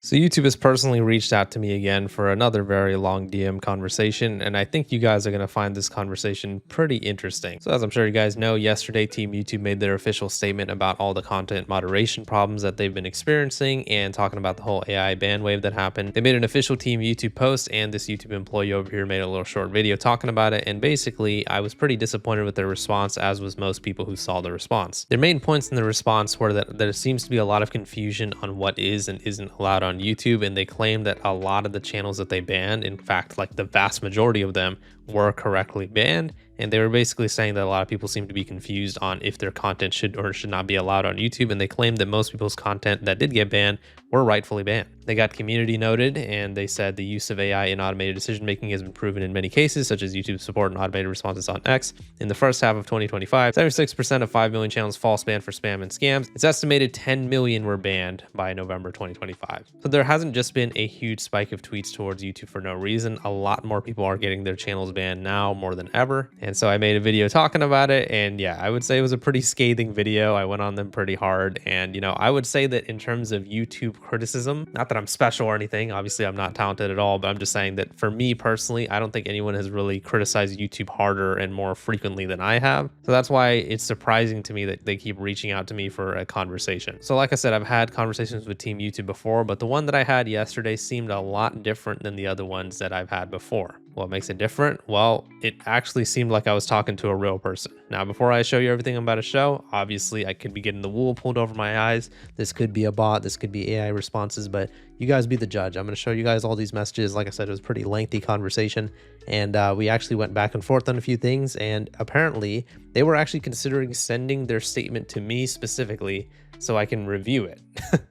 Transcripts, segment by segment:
So YouTube has personally reached out to me again for another very long DM conversation, and I think you guys are going to find this conversation pretty interesting. So as I'm sure you guys know, yesterday Team YouTube made their official statement about all the content moderation problems that they've been experiencing and talking about the whole AI ban wave that happened. They made an official Team YouTube post, and this YouTube employee over here made a little short video talking about it, and basically I was pretty disappointed with their response, as was most people who saw the response. Their main points in the response were that there seems to be a lot of confusion on what is and isn't allowed on YouTube, and they claim that a lot of the channels that they banned, in fact like the vast majority of them, were correctly banned, and they were basically saying that a lot of people seem to be confused on if their content should or should not be allowed on YouTube, and they claimed that most people's content that did get banned were rightfully banned. They got community noted, and they said the use of AI in automated decision making has been proven in many cases, such as YouTube support and automated responses on X. In the first half of 2025, 76% of 5 million channels false banned for spam and scams. It's estimated 10 million were banned by November 2025. So there hasn't just been a huge spike of tweets towards YouTube for no reason. A lot more people are getting their channels banned now more than ever. And so I made a video talking about it, and yeah, I would say it was a pretty scathing video. I went on them pretty hard, and you know, I would say that in terms of YouTube criticism, not that I'm special or anything, obviously I'm not talented at all, but I'm just saying that for me personally, I don't think anyone has really criticized YouTube harder and more frequently than I have. So that's why it's surprising to me that they keep reaching out to me for a conversation. So like I said, I've had conversations with Team YouTube before, but the one that I had yesterday seemed a lot different than the other ones that I've had before. What makes it different? Well, it actually seemed like I was talking to a real person. Now, before I show you everything I'm about to show, obviously I could be getting the wool pulled over my eyes. This could be a bot, this could be AI responses, but you guys be the judge. I'm going to show you guys all these messages. Like I said, it was a pretty lengthy conversation, and we actually went back and forth on a few things, and apparently they were actually considering sending their statement to me specifically so I can review it.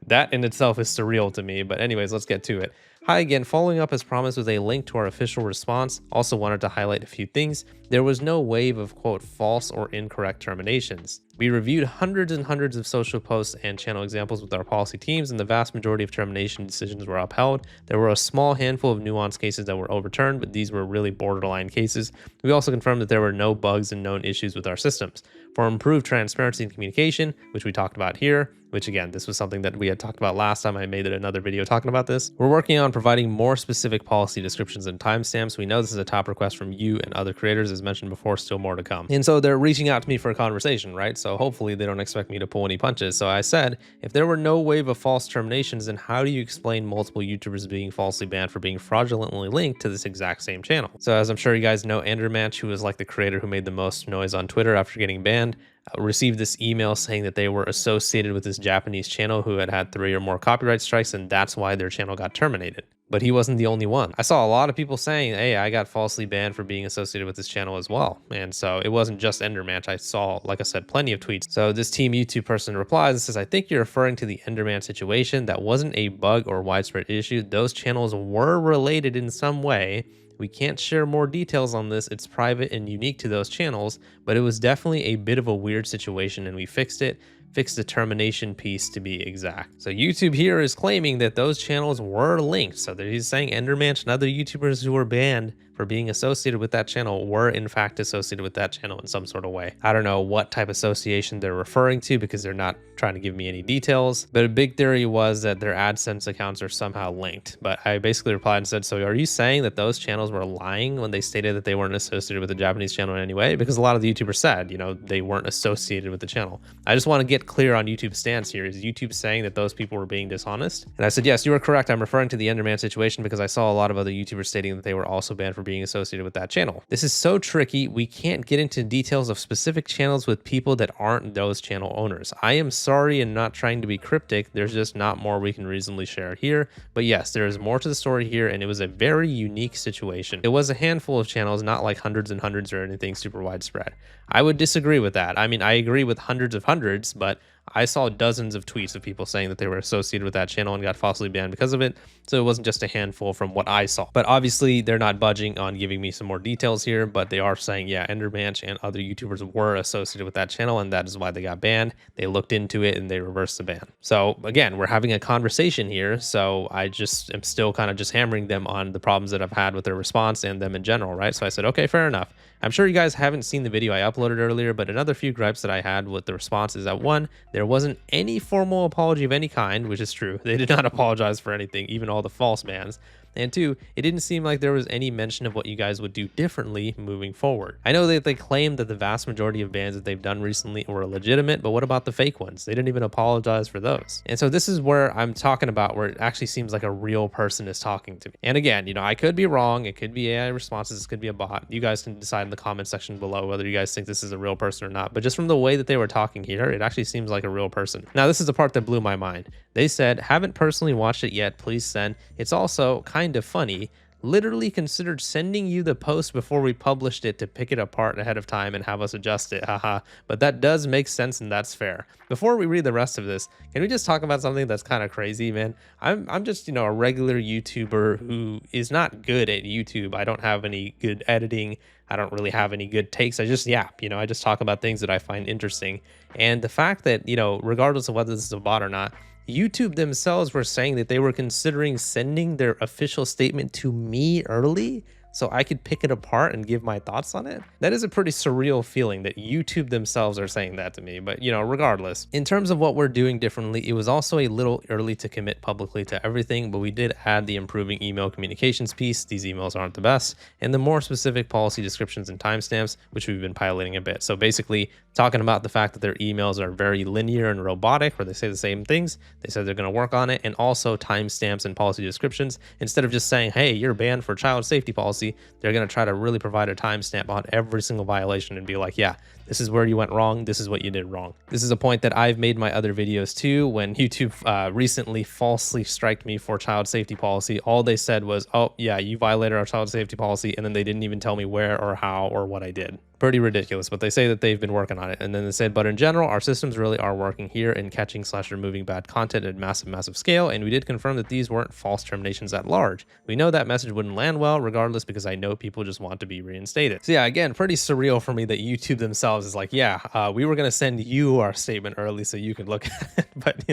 That in itself is surreal to me, but anyways, let's get to it. Hi again, following up as promised with a link to our official response. Also wanted to highlight a few things. There was no wave of quote false or incorrect terminations. We reviewed hundreds and hundreds of social posts and channel examples with our policy teams, and the vast majority of termination decisions were upheld. There were a small handful of nuanced cases that were overturned, but these were really borderline cases. We also confirmed that there were no bugs and known issues with our systems. For improved transparency and communication, which we talked about here, which again, this was something that we had talked about last time I made another video talking about this. We're working on providing more specific policy descriptions and timestamps. We know this is a top request from you and other creators, as mentioned before, still more to come. And so they're reaching out to me for a conversation, right? So hopefully they don't expect me to pull any punches. So I said, if there were no wave of false terminations, then how do you explain multiple YouTubers being falsely banned for being fraudulently linked to this exact same channel? So as I'm sure you guys know, Endermanch, who was like the creator who made the most noise on Twitter after getting banned, received this email saying that they were associated with this Japanese channel who had 3 or more copyright strikes, and that's why their channel got terminated. But he wasn't the only one. I saw a lot of people saying, hey, I got falsely banned for being associated with this channel as well. And so it wasn't just Endermanch. I saw, like I said, plenty of tweets. So this Team YouTube person replies and says, I think you're referring to the Enderman situation. That wasn't a bug or widespread issue. Those channels were related in some way. We can't share more details on this. It's private and unique to those channels, but it was definitely a bit of a weird situation, and we fixed it. Fixed the termination piece to be exact. So YouTube here is claiming that those channels were linked. So he's saying Endermanch and other YouTubers who were banned for being associated with that channel were in fact associated with that channel in some sort of way. I don't know what type of association they're referring to because they're not trying to give me any details, but a big theory was that their AdSense accounts are somehow linked. But I basically replied and said, so are you saying that those channels were lying when they stated that they weren't associated with the Japanese channel in any way? Because a lot of the YouTubers said, you know, they weren't associated with the channel. I just want to get clear on YouTube's stance here. Is YouTube saying that those people were being dishonest? And I said, yes, you are correct. I'm referring to the Enderman situation because I saw a lot of other YouTubers stating that they were also banned for being associated with that channel. This is so tricky. We can't get into details of specific channels with people that aren't those channel owners. I am sorry and not trying to be cryptic. There's just not more we can reasonably share here. But yes, there is more to the story here, and it was a very unique situation. It was a handful of channels, not like hundreds and hundreds or anything super widespread. I would disagree with that. I mean, I agree with hundreds of hundreds, but I saw dozens of tweets of people saying that they were associated with that channel and got falsely banned because of it. So it wasn't just a handful from what I saw. But obviously, they're not budging on giving me some more details here, but they are saying, yeah, Endermanch and other YouTubers were associated with that channel, and that is why they got banned. They looked into it and they reversed the ban. So again, we're having a conversation here. So I just am still kind of just hammering them on the problems that I've had with their response and them in general, right? So I said, okay, fair enough. I'm sure you guys haven't seen the video I uploaded earlier, but another few gripes that I had with the response is that one, there wasn't any formal apology of any kind, which is true. They did not apologize for anything, even all the false bans. And two, it didn't seem like there was any mention of what you guys would do differently moving forward. I know that they claimed that the vast majority of bans that they've done recently were legitimate, but what about the fake ones? They didn't even apologize for those. And so this is where I'm talking about where it actually seems like a real person is talking to me. And again, I could be wrong. It could be AI responses. It could be a bot. You guys can decide in the comment section below whether you guys think this is a real person or not. But just from the way that they were talking here, it actually seems like a real person. Now, this is the part that blew my mind. They said, haven't personally watched it yet. Please send. It's also kind of funny. Literally considered sending you the post before we published it to pick it apart ahead of time and have us adjust it. Haha. But that does make sense and that's fair. Before we read the rest of this, can we just talk about something that's kind of crazy, man? I'm just, a regular YouTuber who is not good at YouTube. I don't have any good editing. I don't really have any good takes. I just yap, I just talk about things that I find interesting. And the fact that, regardless of whether this is a bot or not, YouTube themselves were saying that they were considering sending their official statement to me early so I could pick it apart and give my thoughts on it. That is a pretty surreal feeling that YouTube themselves are saying that to me. But, regardless, in terms of what we're doing differently, it was also a little early to commit publicly to everything, but we did add the improving email communications piece. These emails aren't the best, and the more specific policy descriptions and timestamps, which we've been piloting a bit. So basically talking about the fact that their emails are very linear and robotic, where they say the same things. They said they're going to work on it, and also timestamps and policy descriptions. Instead of just saying, hey, you're banned for child safety policy, they're going to try to really provide a timestamp on every single violation and be like, yeah, this is where you went wrong. This is what you did wrong. This is a point that I've made my other videos too. When YouTube recently falsely striked me for child safety policy, all they said was, oh yeah, you violated our child safety policy. And then they didn't even tell me where or how or what I did. Pretty ridiculous, but they say that they've been working on it. And then they said, but in general, our systems really are working here in catching / removing bad content at massive scale. And we did confirm that these weren't false terminations at large. We know that message wouldn't land well regardless, because I know people just want to be reinstated. So yeah, again, pretty surreal for me that YouTube themselves is like, yeah, we were going to send you our statement early so you could look at it. But,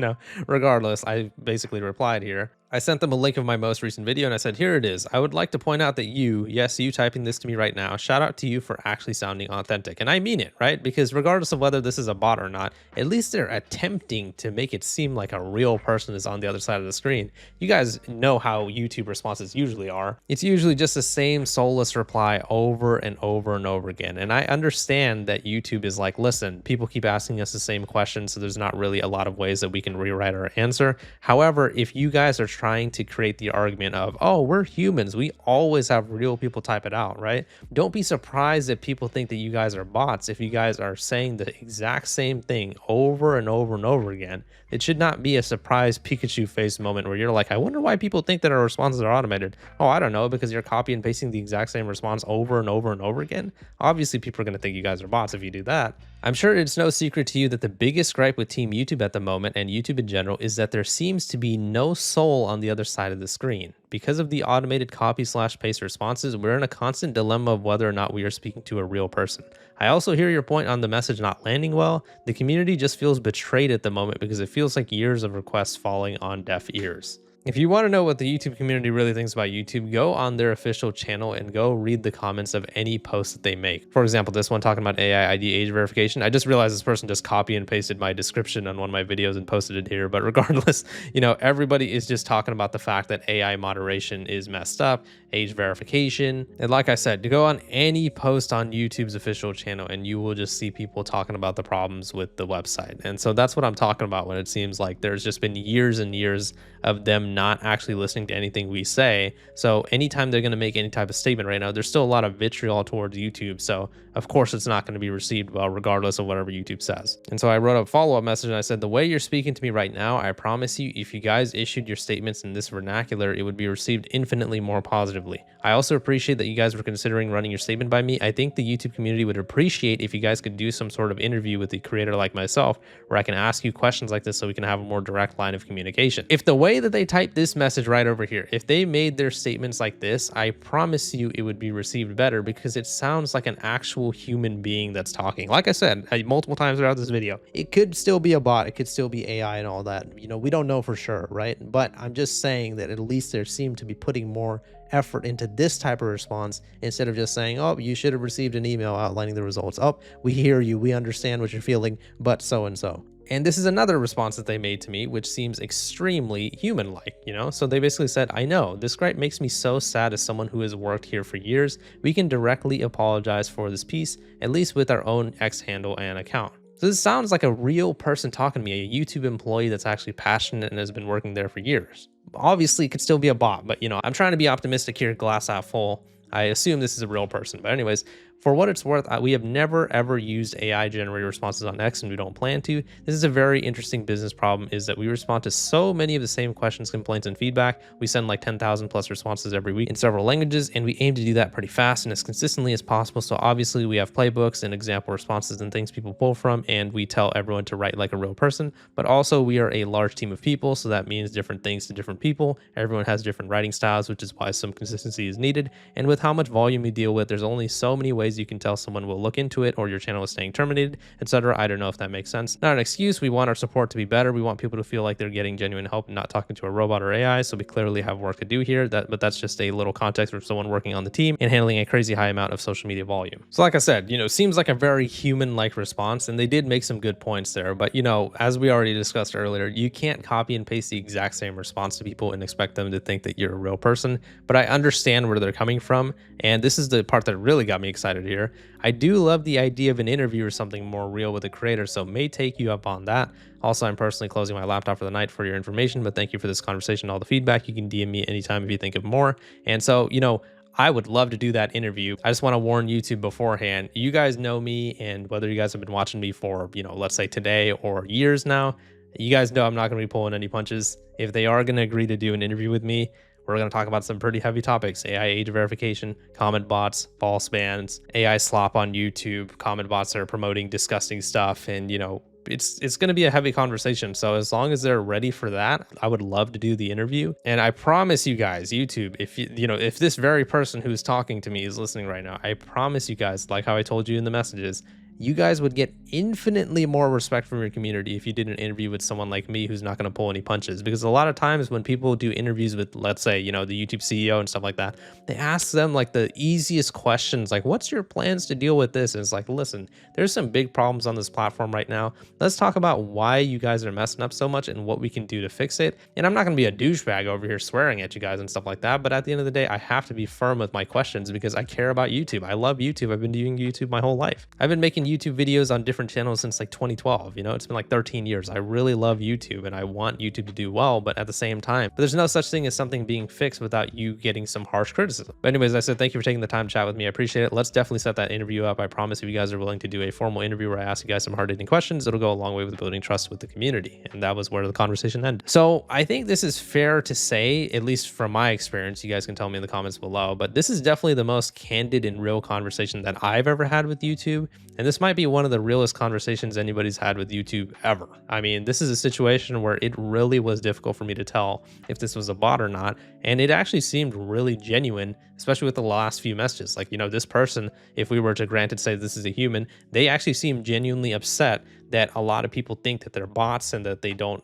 regardless, I basically replied here. I sent them a link of my most recent video and I said, here it is. I would like to point out that yes, you typing this to me right now, shout out to you for actually sounding authentic. And I mean it, right? Because regardless of whether this is a bot or not, at least they're attempting to make it seem like a real person is on the other side of the screen. You guys know how YouTube responses usually are. It's usually just the same soulless reply over and over and over again. And I understand that YouTube is like, listen, people keep asking us the same question, so there's not really a lot of ways that we can rewrite our answer. However, if you guys are trying to create the argument of, oh, we're humans, we always have real people type it out, right? Don't be surprised if people think that you guys are bots if you guys are saying the exact same thing over and over and over again. It should not be a surprise Pikachu face moment where you're like, I wonder why people think that our responses are automated. Oh, I don't know, because you're copy and pasting the exact same response over and over and over again. Obviously, people are going to think you guys are bots if you do that. I'm sure it's no secret to you that the biggest gripe with Team YouTube at the moment, and YouTube in general, is that there seems to be no soul on the other side of the screen. Because of the automated copy / paste responses, we're in a constant dilemma of whether or not we are speaking to a real person. I also hear your point on the message not landing well. The community just feels betrayed at the moment because it feels like years of requests falling on deaf ears. If you want to know what the YouTube community really thinks about YouTube, go on their official channel and go read the comments of any post that they make. For example, this one talking about AI ID age verification. I just realized this person just copy and pasted my description on one of my videos and posted it here. But regardless, everybody is just talking about the fact that AI moderation is messed up, age verification. And like I said, to go on any post on YouTube's official channel and you will just see people talking about the problems with the website. And so that's what I'm talking about when it seems like there's just been years and years of them not actually listening to anything we say. So anytime they're going to make any type of statement right now, there's still a lot of vitriol towards YouTube. So of course it's not going to be received well, regardless of whatever YouTube says. And so I wrote a follow-up message and I said, the way you're speaking to me right now, I promise you, if you guys issued your statements in this vernacular, it would be received infinitely more positively. I also appreciate that you guys were considering running your statement by me. I think the YouTube community would appreciate if you guys could do some sort of interview with a creator like myself, where I can ask you questions like this so we can have a more direct line of communication. If the way that they type type this message right over here. If they made their statements like this, I promise you it would be received better because it sounds like an actual human being that's talking. Like I said multiple times throughout this video, it could still be a bot, it could still be AI and all that. You know, we don't know for sure, right? But I'm just saying that at least they seem to be putting more effort into this type of response instead of just saying, oh, you should have received an email outlining the results. Oh, we hear you, we understand what you're feeling, but so and so. And this is another response that they made to me, which seems extremely human-like, you know? So they basically said, I know, this gripe makes me so sad as someone who has worked here for years. We can directly apologize for this piece, at least with our own X handle and account. So this sounds like a real person talking to me, a YouTube employee that's actually passionate and has been working there for years. Obviously, it could still be a bot, but, you know, I'm trying to be optimistic here, glass half full. I assume this is a real person. But anyways, for what it's worth, we have never ever used AI generated responses on X, and we don't plan to. This is a very interesting business problem, is that we respond to so many of the same questions, complaints, and feedback. We send like 10,000 plus responses every week in several languages, and we aim to do that pretty fast and as consistently as possible. So obviously we have playbooks and example responses and things people pull from, and we tell everyone to write like a real person. But also we are a large team of people, so that means different things to different people. Everyone has different writing styles, which is why some consistency is needed. And with how much volume you deal with, there's only so many ways you can tell someone will look into it or your channel is staying terminated, etc. I don't know if that makes sense. Not an excuse. We want our support to be better. We want people to feel like they're getting genuine help and not talking to a robot or AI. So we clearly have work to do here. But that's just a little context for someone working on the team and handling a crazy high amount of social media volume. So like I said, you know, seems like a very human-like response, and they did make some good points there. But you know, as we already discussed earlier, you can't copy and paste the exact same response to people and expect them to think that you're a real person. But I understand where they're coming from, and this is the part that really got me excited here. I do love the idea of an interview or something more real with a creator, so may take you up on that. Also, I'm personally closing my laptop for the night for your information, but thank you for this conversation, all the feedback. You can DM me anytime if you think of more. And so, you know, I would love to do that interview. I just want to warn YouTube beforehand. You guys know me, and whether you guys have been watching me for, you know, let's say today or years now, you guys know I'm not going to be pulling any punches. If they are going to agree to do an interview with me, we're going to talk about some pretty heavy topics: AI age verification, comment bots, false bans, AI slop on YouTube, comment bots that are promoting disgusting stuff, and, you know, it's going to be a heavy conversation. So as long as they're ready for that, I would love to do the interview. And I promise you guys, YouTube, if you know, if this very person who's talking to me is listening right now, I promise you guys, like how I told you in the messages, you guys would get infinitely more respect from your community if you did an interview with someone like me who's not going to pull any punches. Because a lot of times when people do interviews with, let's say, you know, the YouTube CEO and stuff like that, they ask them like the easiest questions, like, what's your plans to deal with this? And it's like, listen, there's some big problems on this platform right now. Let's talk about why you guys are messing up so much and what we can do to fix it. And I'm not going to be a douchebag over here swearing at you guys and stuff like that. But at the end of the day, I have to be firm with my questions because I care about YouTube. I love YouTube. I've been doing YouTube my whole life. I've been making YouTube videos on different channels since like 2012. You know, it's been like 13 years. I really love YouTube and I want YouTube to do well, but at the same time, there's no such thing as something being fixed without you getting some harsh criticism. But anyways, I said thank you for taking the time to chat with me. I appreciate it. Let's definitely set that interview up. I promise if you guys are willing to do a formal interview where I ask you guys some hard-hitting questions, it'll go a long way with building trust with the community. And that was where the conversation ended. So I think this is fair to say, at least from my experience. You guys can tell me in the comments below, but this is definitely the most candid and real conversation that I've ever had with YouTube. And this might be one of the realest conversations anybody's had with YouTube ever. I mean, this is a situation where it really was difficult for me to tell if this was a bot or not. And it actually seemed really genuine, especially with the last few messages. Like, you know, this person, if we were to granted say this is a human, they actually seem genuinely upset that a lot of people think that they're bots and that they don't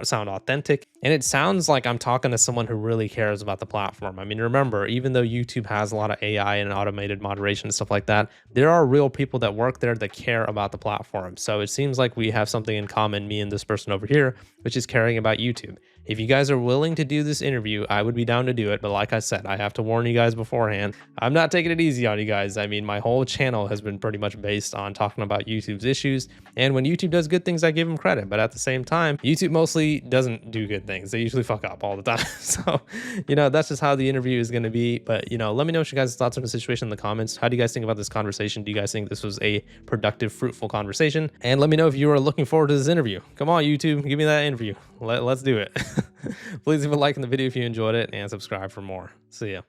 sound authentic. And it sounds like I'm talking to someone who really cares about the platform. I mean, remember, even though YouTube has a lot of AI and automated moderation and stuff like that, there are real people that work there that care about the platform. So it seems like we have something in common, me and this person over here, which is caring about YouTube. If you guys are willing to do this interview, I would be down to do it. But like I said, I have to warn you guys beforehand. I'm not taking it easy on you guys. I mean, my whole channel has been pretty much based on talking about YouTube's issues. And when YouTube does good things, I give them credit. But at the same time, YouTube mostly doesn't do good things. They usually fuck up all the time. So, you know, that's just how the interview is going to be. But, you know, let me know what you guys' thoughts on the situation in the comments. How do you guys think about this conversation? Do you guys think this was a productive, fruitful conversation? And let me know if you are looking forward to this interview. Come on, YouTube, give me that interview. Let's do it. Please leave a like in the video if you enjoyed it and subscribe for more. See ya.